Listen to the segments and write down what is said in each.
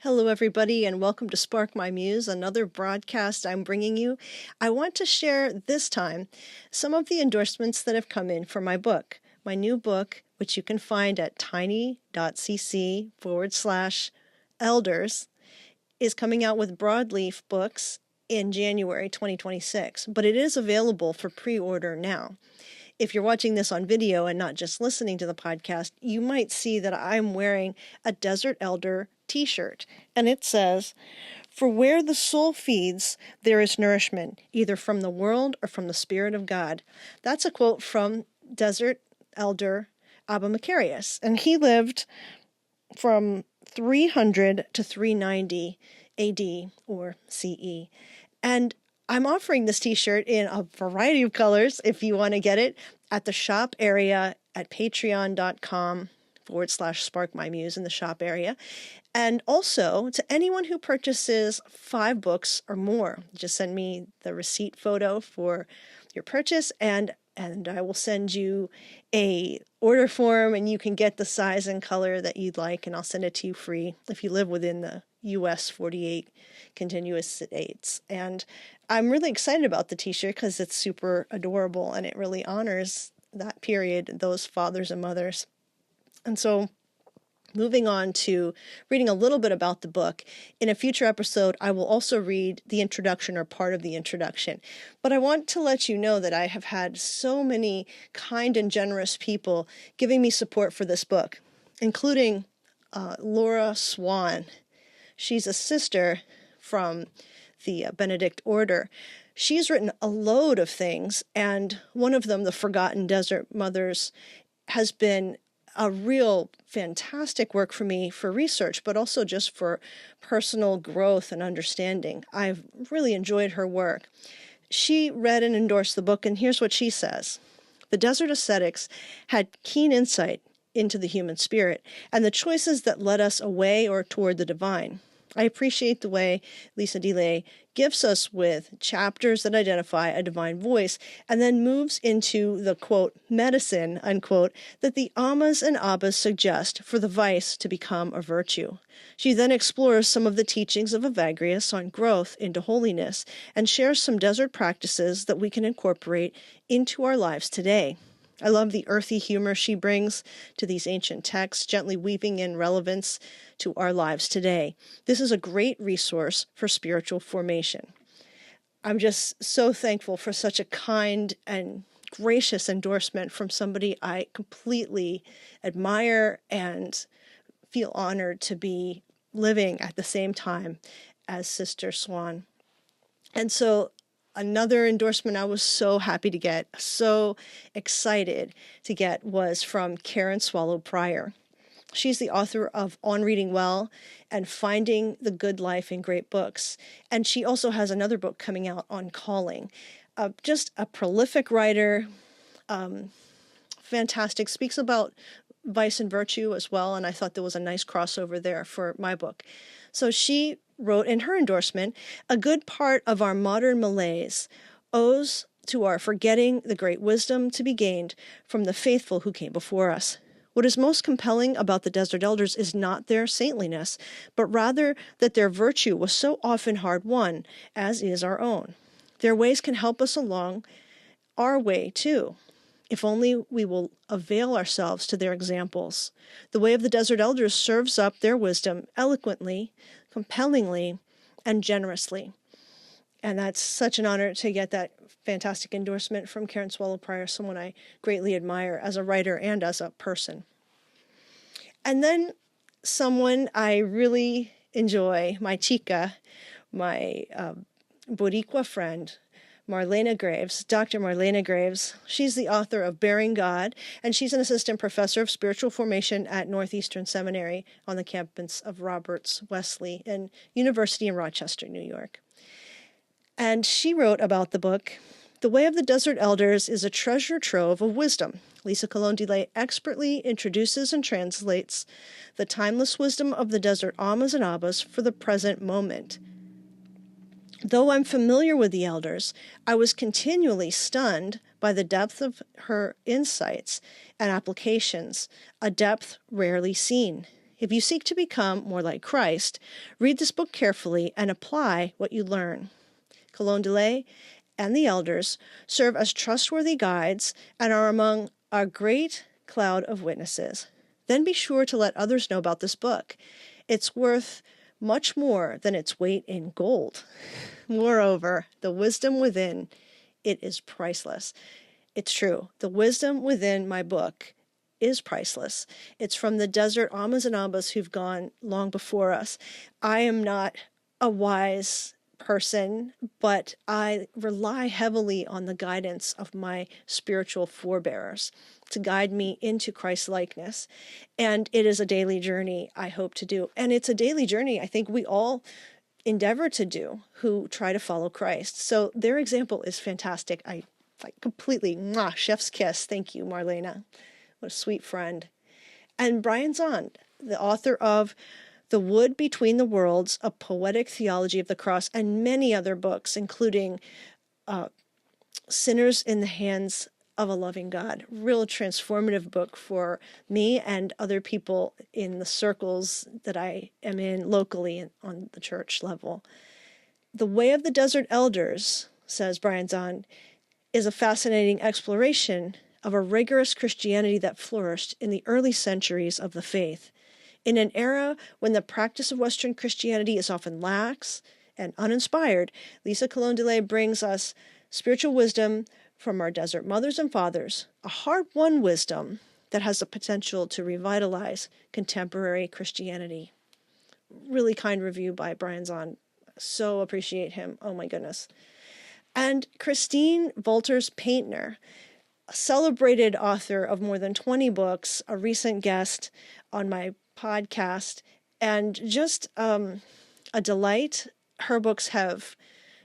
Hello, everybody, and welcome to Spark My Muse, another broadcast I'm bringing you. I want to share this time some of the endorsements that have come in for my book. My new book, which you can find at tiny.cc/elders, is coming out with Broadleaf Books in January 2026, but it is available for pre-order now. If you're watching this on video and not just listening to the podcast, you might see that I'm wearing a Desert Elder t-shirt, and it says, "For where the soul feeds, there is nourishment, either from the world or from the Spirit of God." That's a quote from Desert Elder Abba Macarius, and he lived from 300 to 390 AD or CE. And I'm offering this t-shirt in a variety of colors if you want to get it at the shop area at patreon.com/sparkmymuse in the shop area. And also to anyone who purchases 5 books or more, just send me the receipt photo for your purchase and I will send you a order form and you can get the size and color that you'd like, and I'll send it to you free if you live within the US 48 continuous states. And I'm really excited about the t-shirt because it's super adorable and it really honors that period, those fathers and mothers. And so moving on to reading a little bit about the book. In a future episode, I will also read the introduction or part of the introduction. But I want to let you know that I have had so many kind and generous people giving me support for this book, including Laura Swan. She's a sister from the Benedict Order. She's written a load of things, and one of them, The Forgotten Desert Mothers, has been a real fantastic work for me for research, but also just for personal growth and understanding. I've really enjoyed her work. She read and endorsed the book, and here's what she says. "The desert ascetics had keen insight into the human spirit and the choices that led us away or toward the divine. I appreciate the way Lisa DeLay gives us with chapters that identify a divine voice and then moves into the, quote, medicine, unquote, that the Ammas and Abbas suggest for the vice to become a virtue. She then explores some of the teachings of Evagrius on growth into holiness and shares some desert practices that we can incorporate into our lives today. I love the earthy humor she brings to these ancient texts, gently weaving in relevance to our lives today. This is a great resource for spiritual formation." I'm just so thankful for such a kind and gracious endorsement from somebody I completely admire and feel honored to be living at the same time as Sister Swan. And so another endorsement I was so happy to get, so excited to get, was from Karen Swallow Prior. She's the author of On Reading Well and Finding the Good Life in Great Books. And she also has another book coming out on calling. Just a prolific writer, fantastic, speaks about vice and virtue as well. And I thought there was a nice crossover there for my book. So she wrote in her endorsement, "A good part of our modern malaise owes to our forgetting the great wisdom to be gained from the faithful who came before us. What is most compelling about the Desert Elders is not their saintliness, but rather that their virtue was so often hard-won, as is our own. Their ways can help us along our way, too, if only we will avail ourselves to their examples. The way of the Desert Elders serves up their wisdom eloquently, compellingly, and generously." And that's such an honor to get that fantastic endorsement from Karen Swallow Prior, someone I greatly admire as a writer and as a person. And then someone I really enjoy, my chica, my Boricua friend, Marlena Graves, Dr. Marlena Graves. She's the author of Bearing God, and she's an assistant professor of spiritual formation at Northeastern Seminary on the campus of Roberts Wesley and University in Rochester, New York. And she wrote about the book, "The Way of the Desert Elders is a treasure trove of wisdom. Lisa Colon DeLay expertly introduces and translates the timeless wisdom of the desert Ammas and Abbas for the present moment. Though I'm familiar with the elders, I was continually stunned by the depth of her insights and applications, a depth rarely seen. If you seek to become more like Christ, read this book carefully and apply what you learn. Cologne de Lay and the elders serve as trustworthy guides and are among a great cloud of witnesses. Then be sure to let others know about this book. It's worth much more than its weight in gold. Moreover, the wisdom within it is priceless. It's true. The wisdom within my book is priceless. It's from the desert Ammas and Abbas who've gone long before us. I am not a wise person, but I rely heavily on the guidance of my spiritual forebears to guide me into Christ-likeness. And it is a daily journey I hope to do. And it's a daily journey I think we all endeavor to do who try to follow Christ. So their example is fantastic. I completely, chef's kiss. Thank you, Marlena. What a sweet friend. And Brian Zahnd, the author of The Wood Between the Worlds, A Poetic Theology of the Cross, and many other books, including Sinners in the Hands of a Loving God. Real transformative book for me and other people in the circles that I am in locally on the church level. The Way of the Desert Elders, says Brian Zahnd, is a fascinating exploration of a rigorous Christianity that flourished in the early centuries of the faith. In an era when the practice of Western Christianity is often lax and uninspired, Lisa Cologne de Lay brings us spiritual wisdom from our desert mothers and fathers, a hard-won wisdom that has the potential to revitalize contemporary Christianity. Really kind review by Brian Zahnd. So appreciate him. Oh my goodness. And Christine Valters Paintner, a celebrated author of more than 20 books, a recent guest on my podcast, and just a delight. Her books have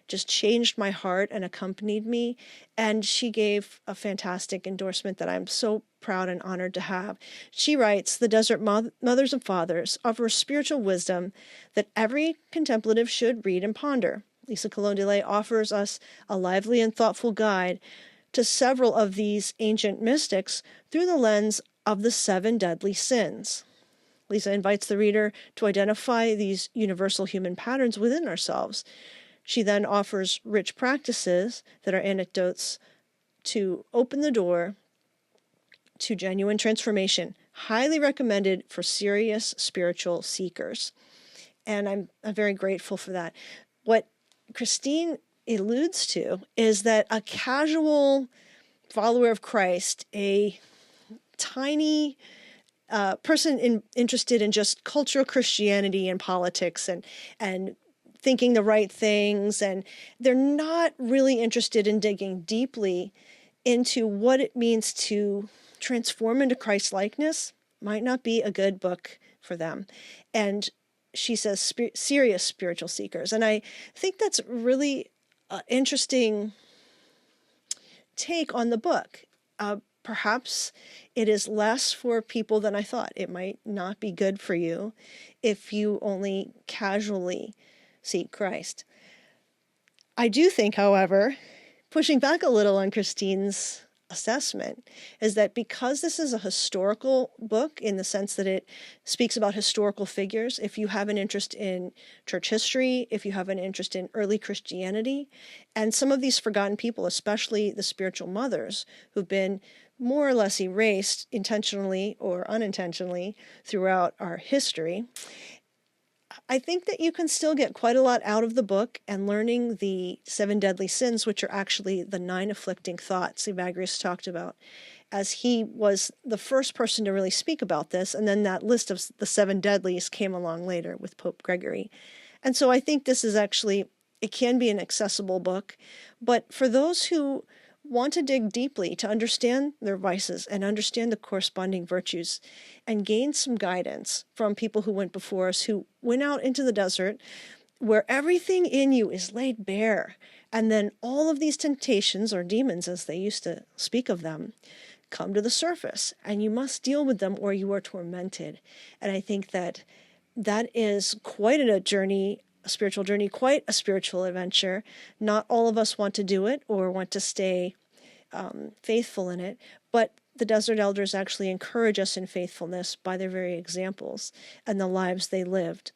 just changed my heart and accompanied me, and she gave a fantastic endorsement that I'm so proud and honored to have. She writes, "The Desert Mothers and Fathers offer spiritual wisdom that every contemplative should read and ponder." Lisa Cologne de Lay offers us a lively and thoughtful guide to several of these ancient mystics through the lens of the 7 deadly sins. Lisa invites the reader to identify these universal human patterns within ourselves. She then offers rich practices that are anecdotes to open the door to genuine transformation, highly recommended for serious spiritual seekers. And I'm very grateful for that. What Christine alludes to is that a casual follower of Christ, a tiny person interested in just cultural Christianity and politics and thinking the right things, and they're not really interested in digging deeply into what it means to transform into Christ-likeness, might not be a good book for them. And she says serious spiritual seekers. And I think that's really interesting take on the book. Perhaps it is less for people than I thought. It might not be good for you if you only casually seek Christ. I do think, however, pushing back a little on Christine's assessment, is that because this is a historical book in the sense that it speaks about historical figures, if you have an interest in church history, if you have an interest in early Christianity, and some of these forgotten people, especially the spiritual mothers, who've been more or less erased intentionally or unintentionally throughout our history, I think that you can still get quite a lot out of the book and learning the 7 deadly sins, which are actually the 9 afflicting thoughts Evagrius talked about, as he was the first person to really speak about this. And then that list of the 7 deadlies came along later with Pope Gregory. And so I think this is actually, it can be an accessible book. But for those who want to dig deeply to understand their vices and understand the corresponding virtues and gain some guidance from people who went before us, who went out into the desert where everything in you is laid bare. And then all of these temptations, or demons as they used to speak of them, come to the surface, and you must deal with them or you are tormented. And I think that that is quite a journey, a spiritual journey, quite a spiritual adventure. Not all of us want to do it or want to stay faithful in it, but the Desert Elders actually encourage us in faithfulness by their very examples and the lives they lived.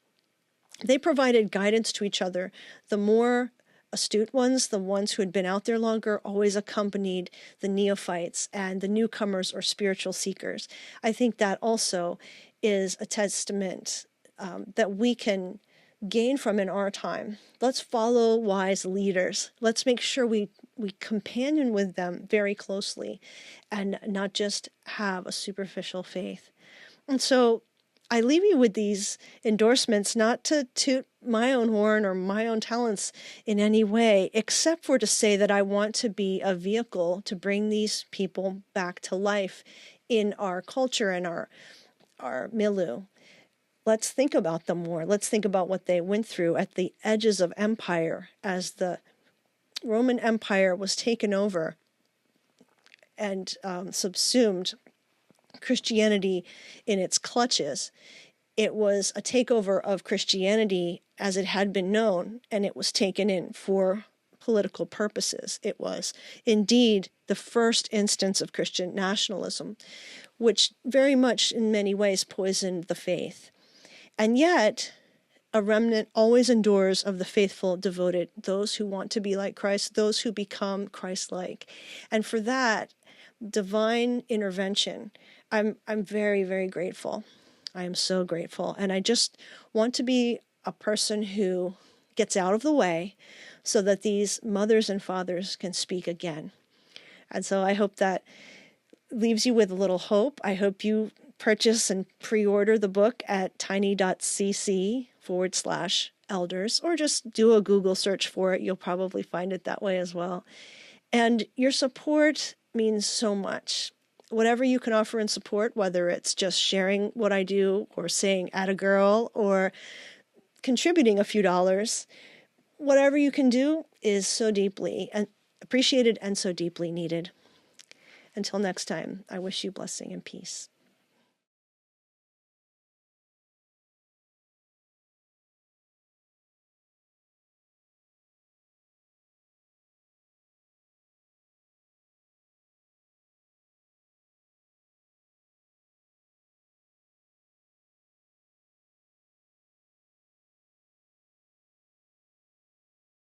They provided guidance to each other. The more astute ones, the ones who had been out there longer, always accompanied the neophytes and the newcomers or spiritual seekers. I think that also is a testament that we can gain from in our time. Let's follow wise leaders. Let's make sure we companion with them very closely and not just have a superficial faith. And so I leave you with these endorsements, not to toot my own horn or my own talents in any way, except for to say that I want to be a vehicle to bring these people back to life in our culture and our milieu. Let's think about them more. Let's think about what they went through at the edges of empire as the Roman Empire was taken over and subsumed Christianity in its clutches. It was a takeover of Christianity as it had been known, and it was taken in for political purposes. It was indeed the first instance of Christian nationalism, which very much in many ways poisoned the faith. And yet, a remnant always endures of the faithful, devoted, those who want to be like Christ, those who become Christ-like. And for that divine intervention, I'm very, very grateful. I am so grateful. And I just want to be a person who gets out of the way so that these mothers and fathers can speak again. And so I hope that leaves you with a little hope. I hope you purchase and pre-order the book at tiny.cc/elders, or just do a Google search for it. You'll probably find it that way as well. And your support means so much. Whatever you can offer in support, whether it's just sharing what I do or saying "atta girl" or contributing a few dollars, whatever you can do is so deeply appreciated and so deeply needed. Until next time, I wish you blessing and peace.